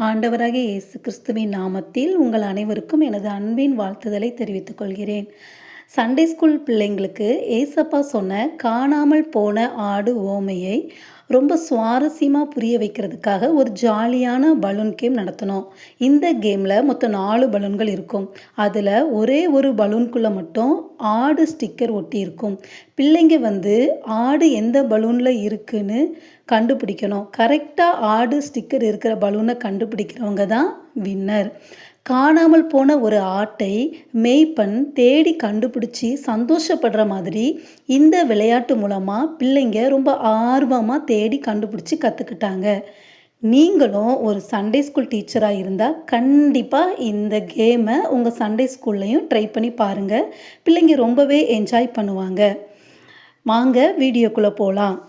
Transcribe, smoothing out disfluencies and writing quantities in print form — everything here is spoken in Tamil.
ஆண்டவராகிய இயேசு கிறிஸ்துவின் நாமத்தில் உங்கள் அனைவருக்கும் எனது அன்பின் வாழ்த்துதலை தெரிவித்துக் கொள்கிறேன். சண்டே ஸ்கூல் பிள்ளைங்களுக்கு ஏசப்பா சொன்ன காணாமல் போன ஆடு உவமையை ரொம்ப சுவாரஸ்யமாக புரிய வைக்கிறதுக்காக ஒரு ஜாலியான பலூன் கேம் நடத்தினோம். இந்த கேமில் மொத்தம் 4 பலூன்கள் இருக்கும். அதில் ஒரே ஒரு பலூனுக்குள்ளே மட்டும் ஆடு ஸ்டிக்கர் ஒட்டி இருக்கும். பிள்ளைங்க ஆடு எந்த பலூனில் இருக்குன்னு கண்டுபிடிக்கணும். கரெக்டாக ஆடு ஸ்டிக்கர் இருக்கிற பலூனை கண்டுபிடிக்கிறவங்க தான் வின்னர். காணாமல் போன ஒரு ஆட்டை மேய்ப்பன் தேடி கண்டுபிடிச்சி சந்தோஷப்படுற மாதிரி இந்த விளையாட்டு மூலமாக பிள்ளைங்க ரொம்ப ஆர்வமாக தேடி கண்டுபிடிச்சி கற்றுக்கிட்டாங்க. நீங்களும் ஒரு சண்டே ஸ்கூல் டீச்சராக இருந்தால் கண்டிப்பாக இந்த கேமை உங்கள் சண்டே ஸ்கூல்லையும் ட்ரை பண்ணி பாருங்கள். பிள்ளைங்க ரொம்பவே என்ஜாய் பண்ணுவாங்க. வாங்க வீடியோக்குள்ளே போகலாம்.